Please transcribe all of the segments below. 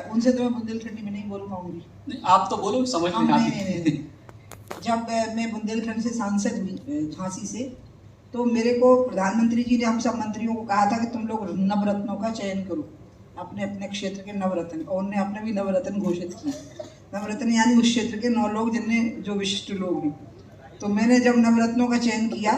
उनसे तो मैं बुंदेलखंडी में नहीं बोल पाऊंगी। नहीं, आप तो बोलो, समझ में नहीं, आती नहीं, नहीं। जब मैं बुंदेलखंड से सांसद हुई झांसी से, तो मेरे को प्रधानमंत्री जी ने हम सब मंत्रियों को कहा था कि तुम लोग नवरत्नों का चयन करो, अपने अपने क्षेत्र के नवरत्न, और उन्होंने अपने भी नवरत्न घोषित किए। नवरत्न यानी उस क्षेत्र के 9 लोग जिनमें जो विशिष्ट लोग हैं। तो मैंने जब नवरत्नों का चयन किया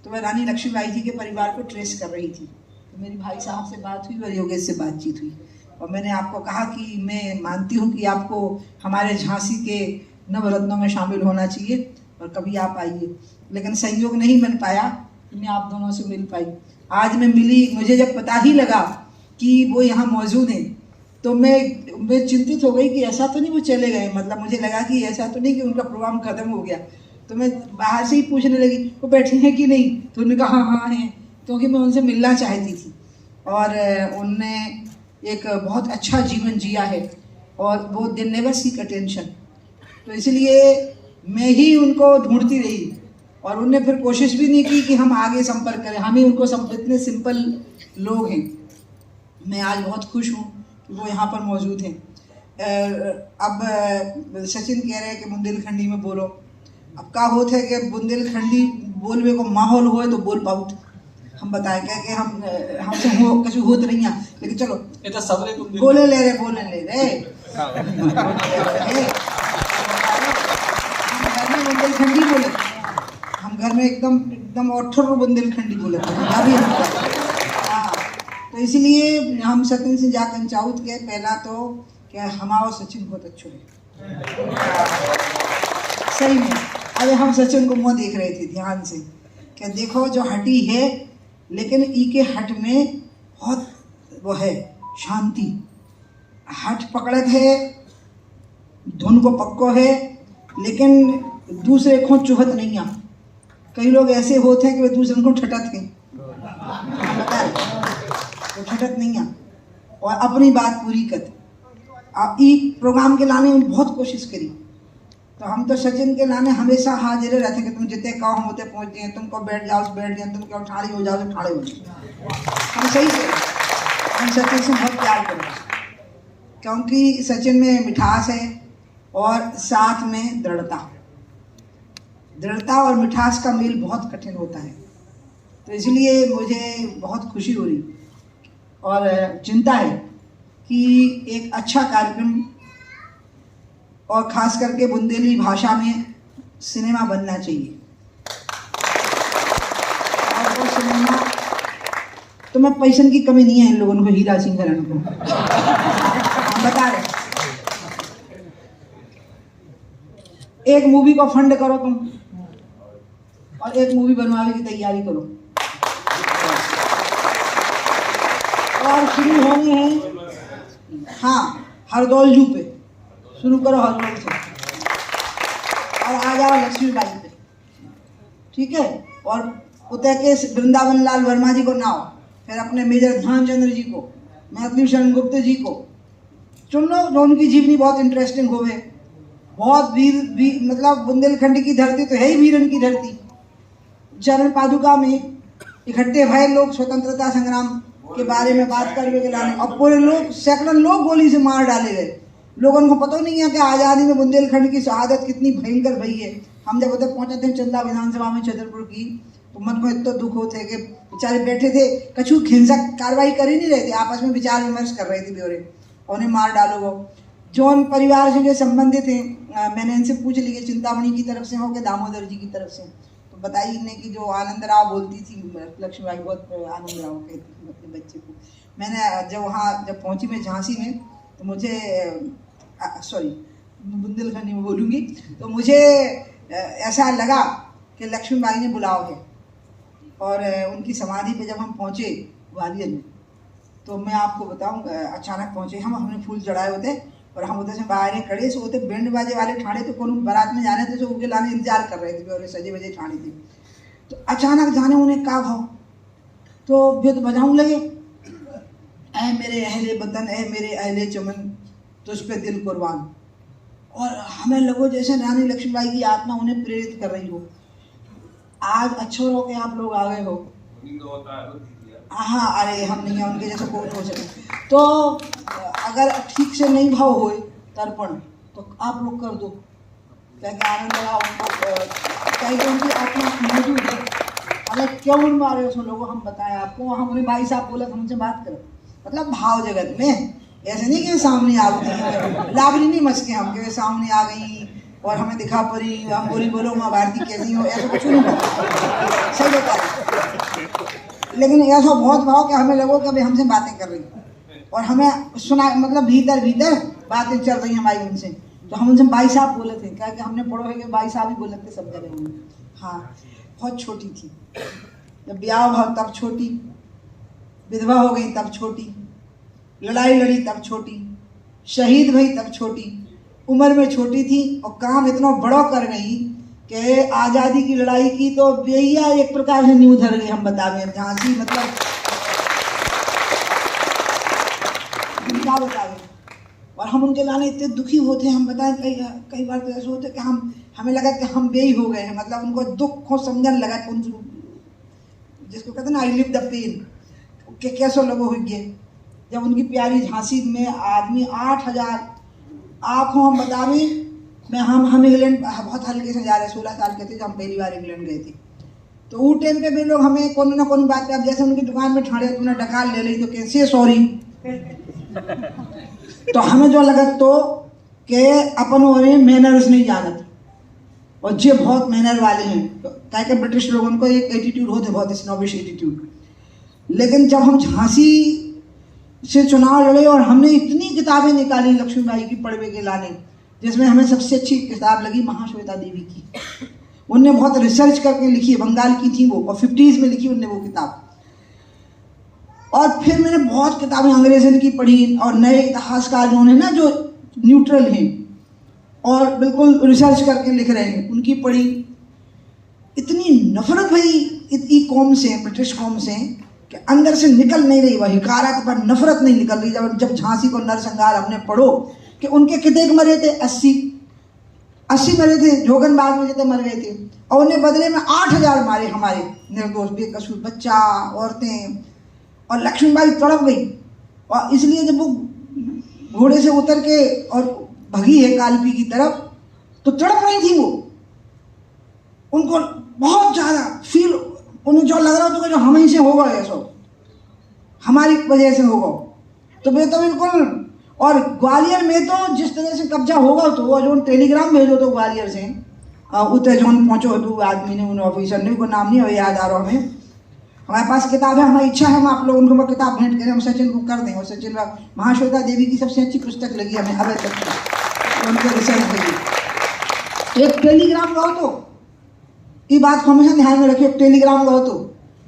तो मैं रानी लक्ष्मीबाई जी के परिवार को ट्रेस कर रही थी। तो मेरी भाई साहब से बात हुई और योगेश से बातचीत हुई, और मैंने आपको कहा कि मैं मानती हूँ कि आपको हमारे झांसी के नवरत्नों में शामिल होना चाहिए और कभी आप आइए। लेकिन संयोग नहीं बन पाया कि मैं आप दोनों से मिल पाई। आज मैं मिली, मुझे जब पता ही लगा कि वो यहाँ मौजूद हैं तो मैं चिंतित हो गई कि ऐसा तो नहीं वो चले गए, मतलब मुझे लगा कि ऐसा तो नहीं कि उनका प्रोग्राम खत्म हो गया। तो मैं बाहर से ही पूछने लगी वो बैठे हैं कि नहीं, तो उन्होंने कहा हाँ हैं, क्योंकि मैं उनसे मिलना चाहती थी। और उनने एक बहुत अच्छा जीवन जिया है और वो दे नेवर सीक अटेंशन, तो इसलिए मैं ही उनको ढूंढती रही और उनने फिर कोशिश भी नहीं की कि हम आगे संपर्क करें, हम ही उनको इतने सिंपल लोग हैं। मैं आज बहुत खुश हूँ कि वो यहाँ पर मौजूद हैं। अब सचिन कह रहे हैं कि बुंदेलखंडी में बोलो। अब का होता है कि बुंदेलखंडी बोलने को माहौल हो तो बोल पाउट हम बताए क्या कि हमसे हो कछु होत नहीं है, लेकिन चलो ये तो सब रे बोले ले रहे हम घर में बुंदेलखंडी बोले, हम घर में एकदम अठर बुंदेलखंडी बोले अभी। हाँ, तो इसलिए हम सचिन से जा कंचाउत के पहला तो क्या हमारा सचिन बहुत अच्छो है सही में। अरे हम सचिन को मुँह देख रहे थे ध्यान से, क्या देखो जो हटी है लेकिन ई के हट में बहुत वो है शांति, हट पकड़त है, धुन को पक्को है, लेकिन दूसरे को चुहत नहीं आ। कई लोग ऐसे होते हैं कि वे दूसरे को ठटत हैं, पता है वो ठटत नहीं आ और अपनी बात पूरी करते। ई प्रोग्राम के लाने में बहुत कोशिश करी, तो हम तो सचिन के लाने हमेशा हाजिर रहते कि तुम जितने कहो हम होते पहुँच गए, तुमको बैठ जाओ बैठ जाए, तुम कहो ठाड़ी हो जाओ ठाड़े हो जाओ। हम सही से हम सचिन से बहुत प्यार करते हैं, क्योंकि सचिन में मिठास है और साथ में दृढ़ता और मिठास का मेल बहुत कठिन होता है। तो इसलिए मुझे बहुत खुशी हो रही और चिंता है कि एक अच्छा कार्यक्रम और खास करके बुंदेली भाषा में सिनेमा बनना चाहिए। और वो सिनेमा तो मैं पैसे की कमी नहीं है इन लोगों को, हीरा सिंह को हम बता रहे, एक मूवी को फंड करो तुम और एक मूवी बनवाने की तैयारी करो, और शुरू होनी है हाँ हरदौल जू पे शुरू करो, हरदौल से और आ जाओ लक्ष्मीबाई पे, ठीक है। और उतर के वृंदावन लाल वर्मा जी को नाओ, फिर अपने मेजर ध्यानचंद्र जी को, मैथिली शरण गुप्त जी को चुन लो जो उनकी जीवनी बहुत इंटरेस्टिंग होवे। बहुत वीर मतलब बुंदेलखंड की धरती तो है ही वीरन की धरती। चरण पादुका में इकट्ठे भय लोग स्वतंत्रता संग्राम के बारे में बात करने के लाने, और पूरे लोग सैकड़ों लोग गोली से मार डाले गए। लोगों को पता नहीं है कि आज़ादी में बुंदेलखंड की शहादत कितनी भयंकर भई है। हम जब उधर पहुंचे थे चंदा विधानसभा में छतरपुर की, तो मन को इतना दुख होते कि बेचारे बैठे थे, कछु हिंसक कार्रवाई कर ही नहीं रहे थे, आपस में विचार विमर्श कर रहे थे ब्योरे, और उन्हें मार डालो। वो जौन परिवार से जो संबंधित हैं, मैंने इनसे पूछ लिया चिंतामणि की तरफ से हो कि दामोदर जी की तरफ से, तो बताई इन्हें कि जो आनंद राव बोलती थी लक्ष्मीबाई, बहुत आनंद राव कहती थी अपने बच्चे को। मैंने जब वहाँ जब पहुँची मैं झांसी में, तो मुझे सॉरी बुंदेलखंडी में बोलूँगी, तो मुझे ऐसा लगा कि लक्ष्मीबाई ने बुलाव है। और उनकी समाधि पे जब हम पहुँचे ग्वालियर में, तो मैं आपको बताऊँ अचानक पहुँचे हमने फूल चढ़ाए होते और हम उधर से बाहर खड़े से होते, बैंड बाजे वाले ठाणे तो कौन बारात में जाने थे, जो उनके लाने इंतजार कर रहे थे और सजे बजे ठाणे थे। तो अचानक जाने उन्हें का भाव, तो बेद बजाऊँ लगे, ऐ मेरे अहले वतन ऐ मेरे अहले चमन तुझ पे दिल कुर्बान। और हमें लगो जैसे रानी लक्ष्मीबाई की आत्मा उन्हें प्रेरित कर रही हो। आज अच्छे हो के आप लोग आ गए हो, हाँ अरे हम नहीं हैं उनके जैसे कोई हो सके। तो अगर ठीक से नहीं भाव होए तर्पण तो आप लोग कर दो, क्या आनंद रहा उनको, क्या उनकी आत्मा मौजूद है। अगर क्यों मारे उसमें लोगों हम बताएं आपको, हम उन्हें भाई साहब बोले हमसे बात करो, मतलब भाव जगत में ऐसे नहीं कि सामने आ गई लाभली नहीं मचके हम के सामने आ गई और हमें दिखा पड़ी हम बोली बोलो माँ भारती कैसी हो, ऐसा कुछ नहीं होता, सही बता रही। लेकिन ऐसा बहुत भाव कि हमें लगो कि अभी हमसे बातें कर रही और हमें सुना, मतलब भीतर भीतर बातें चल रही हमारी उनसे। तो हम उनसे भाई साहब बोले थे, क्या कि हमने पढ़ो है कि भाई साहब ही बोले थे सब जगह में। हाँ बहुत छोटी थी, जब ब्याह हुआ तब छोटी, विधवा हो गई तब छोटी, लड़ाई लड़ी तब छोटी, शहीद भई तब छोटी, उम्र में छोटी थी और काम इतना बड़ा कर गई कि आज़ादी की लड़ाई की तो भैया एक प्रकार से नींव धर गई। हम बता दें झांसी, मतलब क्या बता दें। और हम उनके लाने इतने दुखी होते हैं, हम बताएं कई बार तो ऐसे होते कि हमें लगा कि हम बेई हो गए हैं, मतलब उनको दुख को समझने लगा, जिसको कहते हैं ना आई लिव द पेन, कि कैसे लोगों हुई गए जब उनकी प्यारी झांसी में आदमी 8,000 आँखों हम बतावें मैं हम इंग्लैंड बहुत हल्के से जा रहे, 16 साल के थे जब हम पहली बार इंग्लैंड गए थे। तो वो टाइम पे भी लोग हमें कौन ना कौन बात पे, अब जैसे उनकी दुकान में ठाड़े तुमने डकाल ले ली तो कैसे सॉरी, तो हमें जो लगा तो कि अपन हो रहे मैनर्स नहीं जानते और ये बहुत मैनर वाले हैं, क्या कि ब्रिटिश लोगों को एक एटीट्यूड होते, बहुत स्नॉबिश एटीट्यूड। लेकिन जब हम झांसी से चुनाव लड़े और हमने इतनी किताबें निकाली लक्ष्मीबाई की पढ़वे के लाने, जिसमें हमें सबसे अच्छी किताब लगी महाश्वेता देवी की। उनने बहुत रिसर्च करके लिखी है, बंगाल की थी वो और 50s में लिखी उनने वो किताब। और फिर मैंने बहुत किताबें अंग्रेजन की पढ़ी और नए इतिहासकार जो हैं ना जो न्यूट्रल हैं और बिल्कुल रिसर्च करके लिख रहे हैं उनकी पढ़ी। इतनी नफरत भई इतनी कौम से, ब्रिटिश कौम से, कि अंदर से निकल नहीं रही, वही कारक पर नफरत नहीं निकल रही। जब झांसी को नरसंहार हमने पढ़ो कि उनके कितने मरे थे, 80 मरे थे, जोगनबाग में जितने मर गए थे और उन्हें बदले में 8,000 मारे हमारे निर्दोष बेकसूर बच्चा औरतें। और लक्ष्मीबाई तड़प गई और इसलिए जब वो घोड़े से उतर के और भगी है कालपी की तरफ तो तड़प रही थी वो, उनको बहुत ज़्यादा फील, उन्हें जो लग रहा था जो हम ही से होगा, ऐसा हमारी वजह से होगा। तो वे तो बिल्कुल, और ग्वालियर में तो जिस तरह से कब्जा होगा तो वो जो टेलीग्राम भेजो तो ग्वालियर से उतरे जोन पहुँचो तो आदमी ने, उन ऑफिसर ने, को नाम नहीं है याद आ रहा हमें, हमारे पास किताब है, हमारी इच्छा है हम आप लोग उनको वो किताब भेंट करें, हम सचिन को कर दें। और सचिन महाश्वेता देवी की सबसे अच्छी पुस्तक लगी हमें अभी तक की, उनके रिसर्च लगी। एक टेलीग्राम गो तो ये बात को हमेशा ध्यान में रखिए, टेलीग्राम गो तो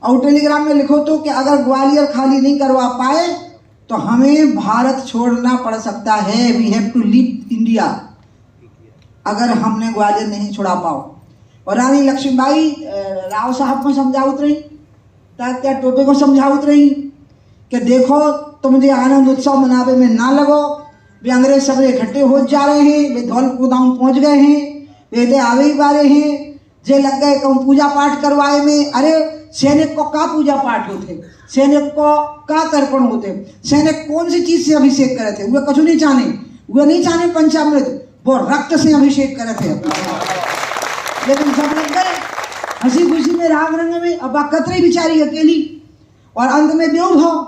और टेलीग्राम में लिखो तो कि अगर ग्वालियर खाली नहीं करवा पाए तो हमें भारत छोड़ना पड़ सकता है, we have to leave India, अगर हमने ग्वालियर नहीं छुड़ा पाओ। और रानी लक्ष्मीबाई राव साहब को समझाउत रही, तात्या टोपे को समझाउत रही कि देखो तुम मुझे आनंद उत्सव मनावे में ना लगो, वे अंग्रेज सब इकट्ठे हो जा रहे हैं, वे धौलपुर पहुंच गए हैं, वे दे आवे ही बारे हैं, जे लग गए कहूँ पूजा पाठ करवाए में। अरे सैनिक को का पूजा पाठ होते, सैनिक को का तर्पण होते, सैनिक कौन सी चीज से अभिषेक करे थे, वे कुछ नहीं जाने, वे नहीं जाने पंचामृत, वो रक्त से अभिषेक करे थे। लेकिन सब लग गए हंसी खुशी में राग रंग में, अब कतरी बिचारी अकेली, और अंत में बेऊ भाव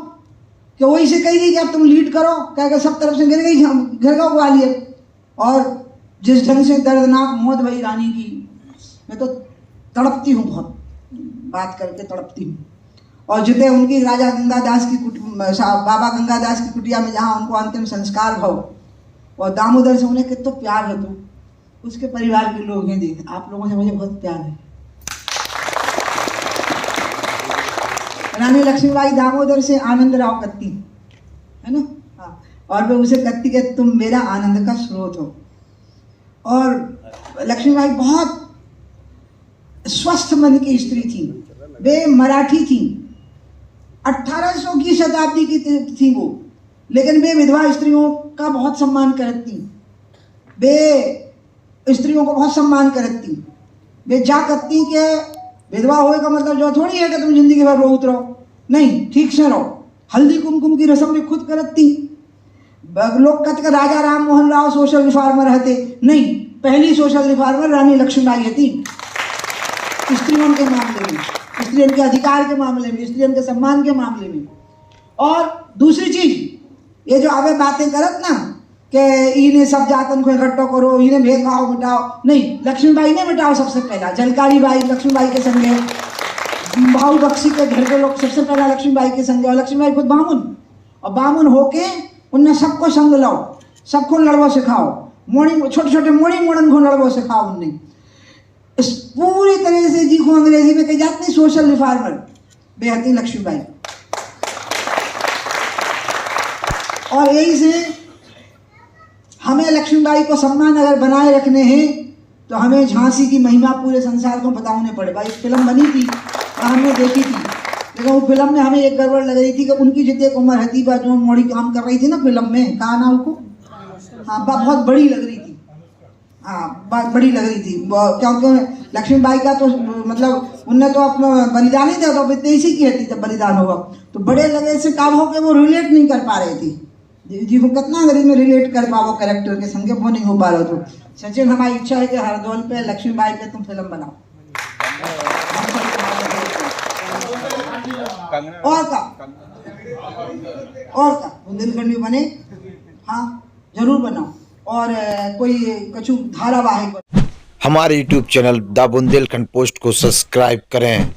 कि वही से कही गई कि अब तुम लीड करो, क्या सब तरफ से गिर गई, गिर गो ग्वालियर। और जिस ढंग से दर्दनाक मौत भई रानी की, मैं तो तड़पती हूँ, बहुत बात करके तड़पती हूँ। और जितने उनकी राजा गंगादास की बाबा गंगादास की कुटिया में जहाँ उनको अंतिम संस्कार भाव, और दामोदर से उन्हें कितना प्यार है, तो उसके परिवार के लोग हैं, देख आप लोगों से मुझे बहुत प्यार है। रानी लक्ष्मीबाई दामोदर से आनंद राव कत्ती है ना, हाँ, और वे उसे कत्ती के तुम मेरा आनंद का स्रोत हो। और लक्ष्मीबाई बहुत स्वस्थ मन की स्त्री थी, वे मराठी थी, 1800 की शताब्दी की थी वो, लेकिन वे विधवा स्त्रियों का बहुत सम्मान करती, वे स्त्रियों को बहुत सम्मान करती। वे जा करती के विधवा होए का मतलब जो थोड़ी है कि तुम जिंदगी भर रो उतरो, नहीं, ठीक से रहो। हल्दी कुमकुम की रस्म भी खुद करत थी। लोग कहते कि राजा राम मोहन राव सोशल रिफॉर्मर रहते, नहीं, पहली सोशल रिफॉर्मर रानी लक्ष्मीबाई थी। स्त्रियों के मामले में, स्त्रियों के अधिकार के मामले में, स्त्रियों के सम्मान के मामले में। और दूसरी चीज, ये जो आवे बातें करत ना कि इन्हें सब जातन को इकट्ठो करो, इन्हें भेदभाव मिटाओ, नहीं, लक्ष्मीबाई ने मिटाओ। सबसे पहला झलकारी बाई लक्ष्मीबाई के संगे, भाऊ बख्शी के घर के लोग सबसे पहला लक्ष्मीबाई के संगे, और लक्ष्मीबाई खुद बामुन, और बामुन होके उनने सबको संग लाओ, सबको लड़वो सिखाओ, मोड़ी छोटे छोटे मोड़ी मोड़न को लड़वो सिखाओ। उनने इस पूरी तरह से जी को अंग्रेजी में कही जाती सोशल रिफॉर्मर बेहती लक्ष्मीबाई। और यही से हमें लक्ष्मीबाई को सम्मान अगर बनाए रखने हैं तो हमें झांसी की महिमा पूरे संसार को बताने पड़े। भाई फिल्म बनी थी और हमने देखी थी, लेकिन वो फिल्म में हमें एक गड़बड़ लग रही थी कि उनकी जितने उम्र हती बा जो मोड़ी काम कर रही थी ना फिल्म में, कहा ना उनको, हाँ, बहुत बड़ी लग रही थी। हाँ, बहुत बड़ी लग रही थी, क्योंकि लक्ष्मीबाई का तो मतलब उनने तो अपना बलिदान ही दिया, तो इसी की हती जब बलिदान होगा तो बड़े लगे से काम हो के वो रिलेट नहीं कर पा रहे थे जी वो कितना गरीब में रिलेट कर पाओ कैरेक्टर के संगे, वो नहीं हो पा रहा। तो सचिन, हमारी इच्छा है कि हरदौल पे लक्ष्मीबाई पे तुम फिल्म बनाओ। और का बुंदेलखंड भी बने, हाँ जरूर बनाओ। और कोई कछु धारावाहिक। हमारे YouTube channel the Bundelkhand post को सब्सक्राइब करें।